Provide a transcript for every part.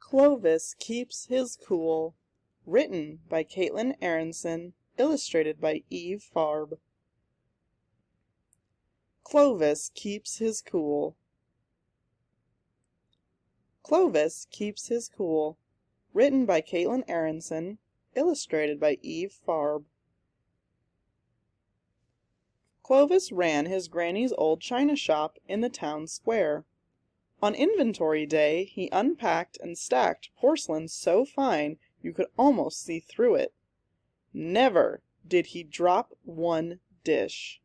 Clovis Keeps His Cool. Written by Caitlin Aronson. Illustrated by Eve Farb. Clovis keeps his cool. Clovis Keeps His Cool. Written by Caitlin Aronson. Illustrated by Eve Farb. Clovis ran his granny's old china shop in the town square. On inventory day, he unpacked and stacked porcelain so fine you could almost see through it. Never did he drop one dish.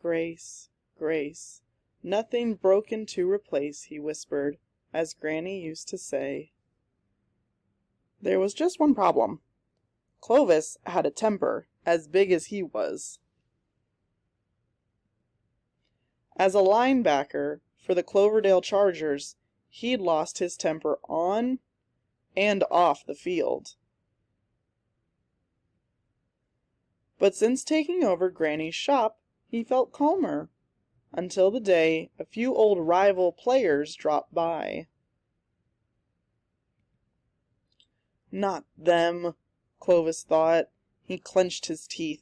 Grace, Grace, nothing broken to replace, he whispered, as Granny used to say. There was just one problem. Clovis had a temper as big as he was. As a linebacker for the Cloverdale Chargers, he'd lost his temper on and off the field. But since taking over Granny's shop, he felt calmer, until the day a few old rival players dropped by. Not them, Clovis thought. He clenched his teeth.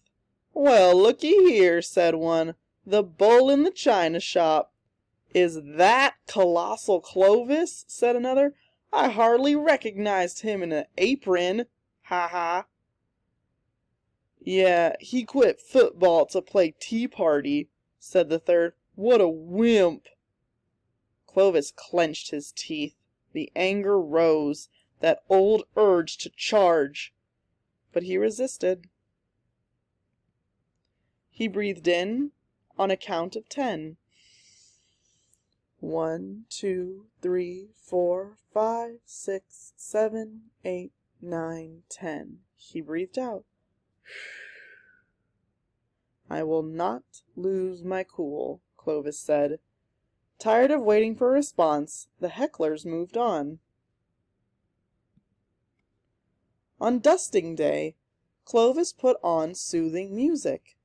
Well, looky here, said one. The bull in the china shop. Is that colossal Clovis? Said another. I hardly recognized him in an apron. Ha ha. Yeah, he quit football to play Tea Party, said the third. What a wimp. Clovis clenched his teeth. The anger rose, that old urge to charge. But he resisted. He breathed in on a count of 10. 1, 2, 3, 4, 5, 6, 7, 8, 9, 10. He breathed out. I will not lose my cool, Clovis said. Tired of waiting for a response, the hecklers moved on. On dusting day, Clovis put on soothing music.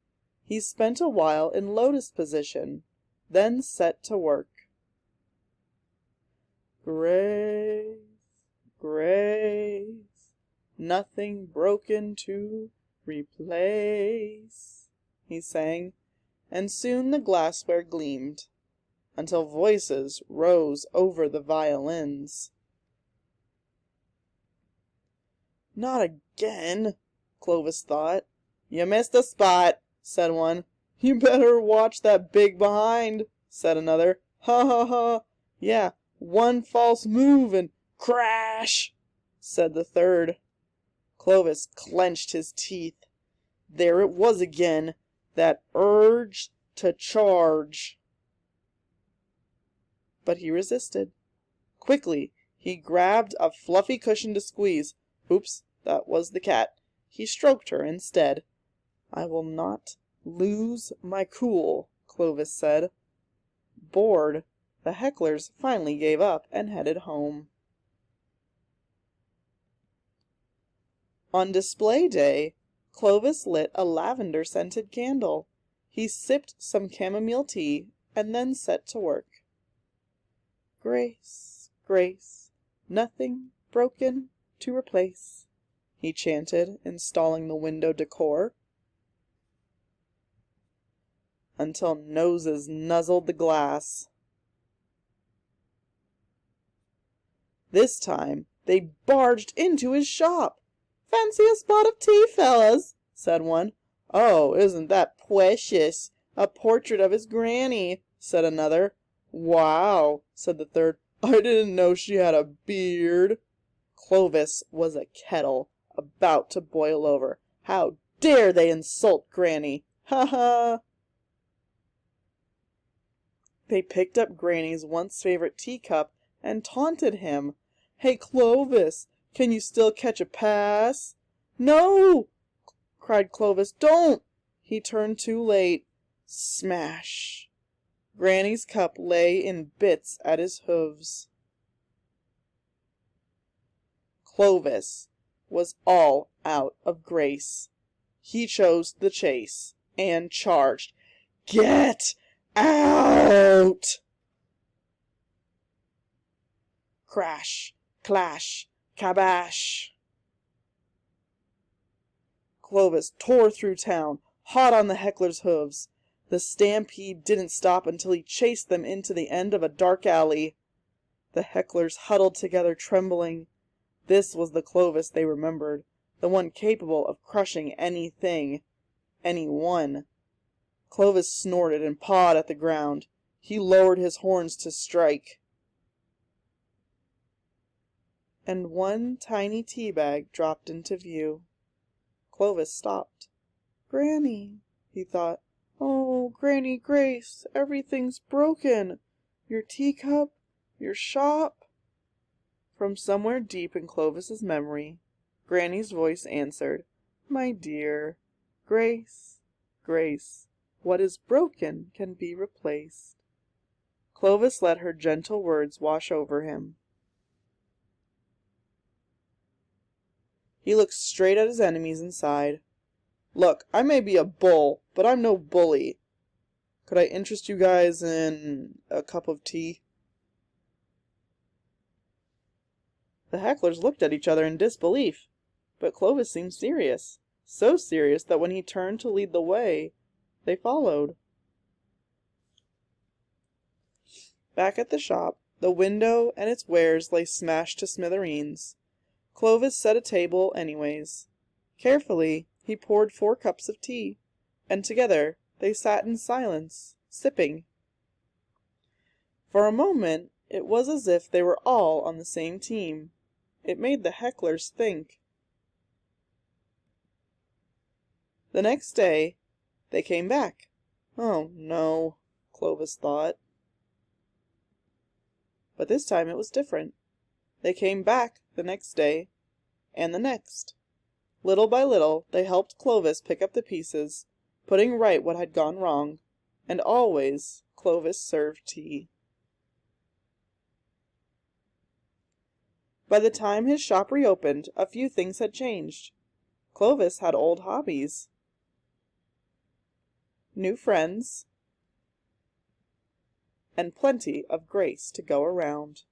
He spent a while in lotus position, then set to work. Grace, Grace, nothing broken to replace, he sang, and soon the glassware gleamed, until voices rose over the violins. Not again, Clovis thought. You missed a spot, said one. You better watch that big behind, said another. Ha ha ha. Yeah, one false move and crash, said the third. Clovis clenched his teeth. There it was again, that urge to charge. But he resisted. Quickly, he grabbed a fluffy cushion to squeeze. Oops, that was the cat. He stroked her instead. I will not lose my cool, Clovis said. Bored, the hecklers finally gave up and headed home. On display day, Clovis lit a lavender-scented candle. He sipped some chamomile tea and then set to work. Grace, Grace, nothing broken to replace, he chanted, installing the window decor, until noses nuzzled the glass. This time they barged into his shop. Fancy a spot of tea, fellas, said one. Oh, isn't that precious? A portrait of his granny, said another. Wow, said the third. I didn't know she had a beard. Clovis was a kettle, about to boil over. How dare they insult Granny? Ha ha! They picked up Granny's once favorite teacup and taunted him. Hey, Clovis, can you still catch a pass? No! Cried Clovis. Don't! He turned too late. Smash! Granny's cup lay in bits at his hooves. Clovis was all out of grace. He chose the chase and charged. Get out! Crash, clash, kabash. Clovis tore through town, hot on the hecklers' hooves. The stampede didn't stop until he chased them into the end of a dark alley. The hecklers huddled together, trembling. This was the Clovis they remembered, the one capable of crushing anything, anyone. Clovis snorted and pawed at the ground. He lowered his horns to strike. And one tiny tea bag dropped into view. Clovis stopped. "Granny," he thought. "Oh, Granny Grace, everything's broken. Your teacup, your shop." From somewhere deep in Clovis's memory, Granny's voice answered, "My dear, Grace, Grace, what is broken can be replaced." Clovis let her gentle words wash over him. He looked straight at his enemies and sighed. "Look, I may be a bull, but I'm no bully. Could I interest you guys in a cup of tea?" The hecklers looked at each other in disbelief, but Clovis seemed serious, so serious that when he turned to lead the way, they followed. Back at the shop, the window and its wares lay smashed to smithereens. Clovis set a table anyways. Carefully, he poured 4 cups of tea, and together they sat in silence, sipping. For a moment, it was as if they were all on the same team. It made the hecklers think. The next day, they came back. Oh no, Clovis thought. But this time it was different. They came back the next day, and the next. Little by little, they helped Clovis pick up the pieces, putting right what had gone wrong, and always Clovis served tea. By the time his shop reopened, a few things had changed. Clovis had old hobbies, new friends, and plenty of grace to go around.